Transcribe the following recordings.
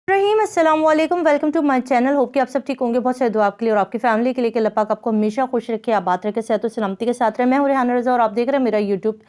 रहीम अस्सलाम वालेकुम, welcome to my channel. Hope कि आप सब ठीक होंगे। बहुत सारे दुआ आपके लिए और आपकी फैमिली के लिए कि अल्लाह पाक आपको हमेशा खुश रखे, आबाद रखे, सेहत और सलामती के साथ रहे। मैं हूं रेहाना रज़ा और आप देख रहे हैं मेरा यूट्यूब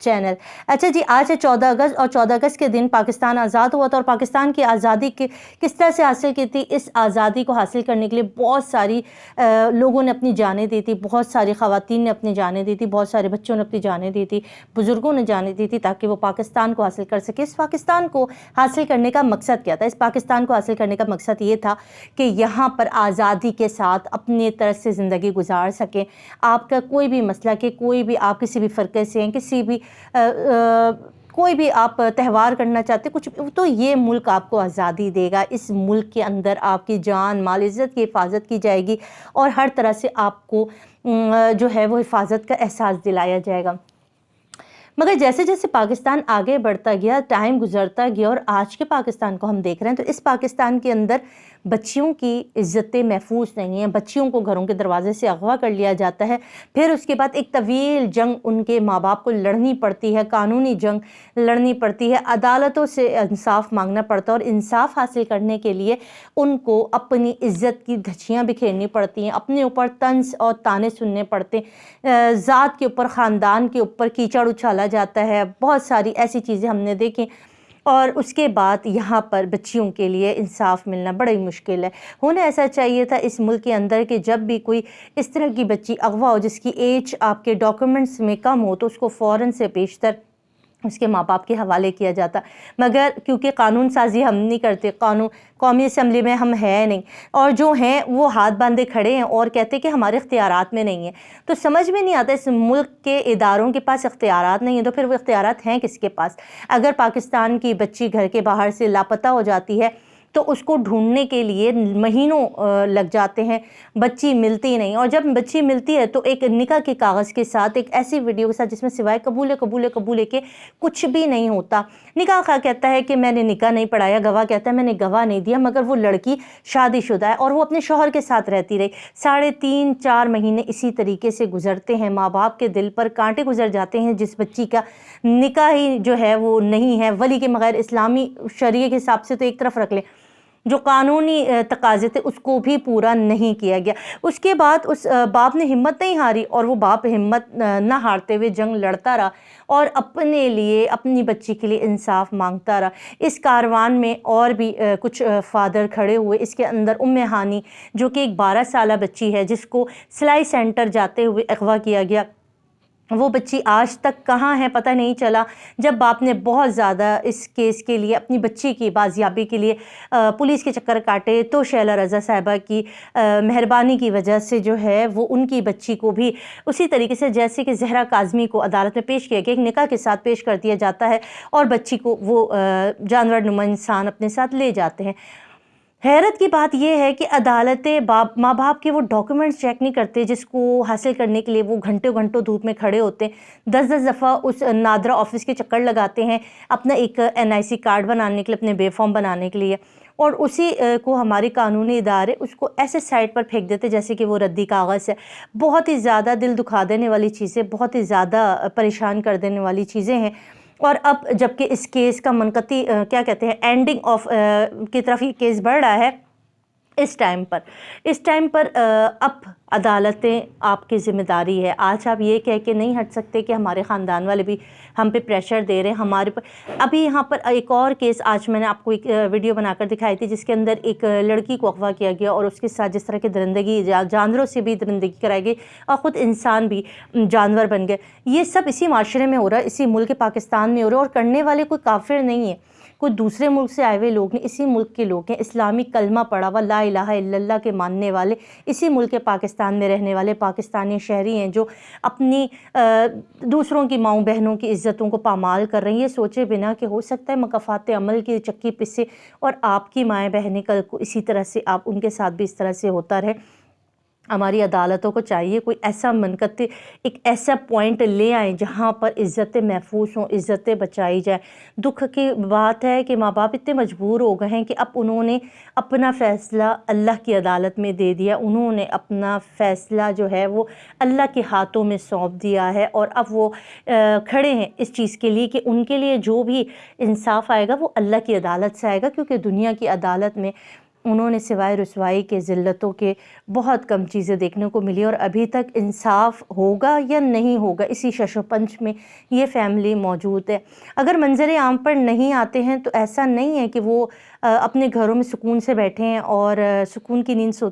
चैनल। अच्छा जी, आज है 14 अगस्त और 14 अगस्त के दिन पाकिस्तान आज़ाद हुआ था। और पाकिस्तान की आज़ादी की किस तरह से हासिल की थी, इस आज़ादी को हासिल करने के लिए बहुत सारी लोगों ने अपनी जानें दी थी, बहुत सारी ख़वातीन ने अपनी जानें दी थी, बहुत सारे बच्चों ने अपनी जानें दी थी, बुज़ुर्गों ने जानें दी थी, ताकि वो पाकिस्तान को हासिल कर सके। इस पाकिस्तान को हासिल करने का मकसद क्या था? इस पाकिस्तान को हासिल करने का मकसद ये था कि यहाँ पर आज़ादी के साथ अपनी तरह से ज़िंदगी गुजार सकें। आपका कोई भी मसला, कि कोई भी आप किसी भी फ़िरक़े से हैं, किसी भी कोई भी आप त्यौहार करना चाहते कुछ, तो ये मुल्क आपको आज़ादी देगा। इस मुल्क के अंदर आपकी जान माल इज़्ज़त की हिफाजत की जाएगी और हर तरह से आपको जो है वो हिफाजत का एहसास दिलाया जाएगा। मगर जैसे जैसे पाकिस्तान आगे बढ़ता गया, टाइम गुजरता गया और आज के पाकिस्तान को हम देख रहे हैं, तो इस पाकिस्तान के अंदर बच्चियों की इज़्ज़तें महफूज नहीं हैं। बच्चियों को घरों के दरवाजे से अगवा कर लिया जाता है। फिर उसके बाद एक तवील जंग उनके माँ बाप को लड़नी पड़ती है, कानूनी जंग लड़नी पड़ती है, अदालतों से इंसाफ मांगना पड़ता है। और इंसाफ हासिल करने के लिए उनको अपनी इज़्ज़त की धज्जियाँ बिखेरनी पड़ती हैं, अपने ऊपर तंज और ताने सुनने पड़ते हैं, ज़ात के ऊपर, ख़ानदान के ऊपर कीचड़ उछाला जाता है। बहुत सारी ऐसी चीज़ें हमने देखी। और उसके बाद यहाँ पर बच्चियों के लिए इंसाफ मिलना बड़ा ही मुश्किल है। होना ऐसा चाहिए था इस मुल्क के अंदर कि जब भी कोई इस तरह की बच्ची अगवा हो, जिसकी एज आपके डॉक्यूमेंट्स में कम हो, तो उसको फ़ौरन से पेशतर उसके माँ बाप के हवाले किया जाता। मगर क्योंकि कानून साजी हम नहीं करते, कानून कौमी असम्बली में हम हैं नहीं, और जो हैं वो हाथ बांधे खड़े हैं और कहते हैं कि हमारे इख्तियारात में नहीं है। तो समझ में नहीं आता, इस मुल्क के इदारों के पास इख्तियारात नहीं है, तो फिर वो इख्तियारात हैं किसके पास? अगर पाकिस्तान की बच्ची घर के बाहर से लापता हो जाती है तो उसको ढूंढने के लिए महीनों लग जाते हैं, बच्ची मिलती नहीं। और जब बच्ची मिलती है तो एक निकाह के कागज़ के साथ, एक ऐसी वीडियो के साथ जिसमें सिवाय कबूले कबूले कबूले के कुछ भी नहीं होता। निकाह खा कहता है कि मैंने निकाह नहीं पढ़ाया, गवाह कहता है मैंने गवाह नहीं दिया, मगर वो लड़की शादीशुदा है और वो अपने शौहर के साथ रहती रही। 3.5-4 महीने इसी तरीके से गुजरते हैं। माँ बाप के दिल पर कांटे गुजर जाते हैं जिस बच्ची का निकाह ही जो है वो नहीं है, वली के बगैर। इस्लामी शरीय के हिसाब से तो एक तरफ रख लें, जो कानूनी तकाज़े थे उसको भी पूरा नहीं किया गया। उसके बाद उस बाप ने हिम्मत नहीं हारी और वो बाप हिम्मत ना हारते हुए जंग लड़ता रहा और अपने लिए, अपनी बच्ची के लिए इंसाफ मांगता रहा। इस कारवान में और भी कुछ फादर खड़े हुए। इसके अंदर उम्मे हानी, जो कि एक 12 साला बच्ची है, जिसको सिलाई सेंटर जाते हुए अगवा किया गया। वो बच्ची आज तक कहाँ है पता नहीं चला। जब बाप ने बहुत ज़्यादा इस केस के लिए, अपनी बच्ची की बाजियाबी के लिए पुलिस के चक्कर काटे, तो शैला रज़ा साहिबा की मेहरबानी की वजह से जो है वो उनकी बच्ची को भी उसी तरीके से, जैसे कि ज़हरा काज़मी को अदालत में पेश किया गया, एक निकाह के साथ पेश कर दिया जाता है और बच्ची को वो जानवर नुमा इंसान अपने साथ ले जाते हैं। हैरत की बात यह है कि अदालतें माँ बाप के वो डॉक्यूमेंट्स चेक नहीं करते, जिसको हासिल करने के लिए वो घंटों घंटों धूप में खड़े होते हैं। 10-10 दफ़ा उस नादरा ऑफिस के चक्कर लगाते हैं अपना एक NIC कार्ड बनाने के लिए, अपने बेफॉर्म बनाने के लिए, और उसी को हमारे कानूनी इदारे उसको ऐसे साइड पर फेंक देते जैसे कि वो रद्दी कागज़ है। बहुत ही ज़्यादा दिल दुखा देने वाली चीज़ें, बहुत ही ज़्यादा परेशान कर देने वाली चीज़ें हैं। और अब जबकि इस केस का मनकती क्या कहते हैं, एंडिंग ऑफ की तरफ ये केस बढ़ रहा है, इस टाइम पर अब अदालतें आपकी ज़िम्मेदारी है। आज आप ये कह के नहीं हट सकते कि हमारे ख़ानदान वाले भी हम पे प्रेशर दे रहे हैं हमारे पर। अभी यहाँ पर एक और केस आज मैंने आपको एक वीडियो बनाकर दिखाई थी, जिसके अंदर एक लड़की को अगवा किया गया और उसके साथ जिस तरह की दरिंदगी, जानवरों से भी दरिंदगी कराई गई और ख़ुद इंसान भी जानवर बन गए। ये सब इसी माशरे में हो रहा है, इसी मुल्क पाकिस्तान में हो रहा है। और करने वाले कोई काफिर नहीं है, कोई दूसरे मुल्क से आए हुए लोग नहीं, इसी मुल्क के लोग हैं। इस्लामिक कलमा पढ़ा हुआ, ला इलाहा इल्लल्लाह के मानने वाले, इसी मुल्क के पाकिस्तान में रहने वाले पाकिस्तानी शहरी हैं, जो अपनी दूसरों की माँओं बहनों की इज़्ज़तों को पामाल कर रही हैं, सोचे बिना कि हो सकता है मकाफ़ात अमल की चक्की पिसे और आपकी माएँ बहनें कल को इसी तरह से आप उनके साथ भी इस तरह से होता रहे। ہماری عدالتوں کو چاہیے کوئی ایسا منقطع ایک ایسا پوائنٹ لے آئیں جہاں پر عزتیں محفوظ ہوں، عزتیں بچائی جائیں۔ دکھ کی بات ہے کہ ماں باپ اتنے مجبور ہو گئے ہیں کہ اب انہوں نے اپنا فیصلہ اللہ کی عدالت میں دے دیا، انہوں نے اپنا فیصلہ جو ہے وہ اللہ کے ہاتھوں میں سونپ دیا ہے، اور اب وہ کھڑے ہیں اس چیز کے لیے کہ ان کے لیے جو بھی انصاف آئے گا وہ اللہ کی عدالت سے آئے گا، کیونکہ دنیا کی عدالت میں انہوں نے سوائے رسوائی کے، ذلتوں کے بہت کم چیزیں دیکھنے کو ملی، اور ابھی تک انصاف ہوگا یا نہیں ہوگا اسی شش و پنج میں یہ فیملی موجود ہے۔ اگر منظر عام پر نہیں آتے ہیں تو ایسا نہیں ہے کہ وہ اپنے گھروں میں سکون سے بیٹھے ہیں اور سکون کی نیند سوتے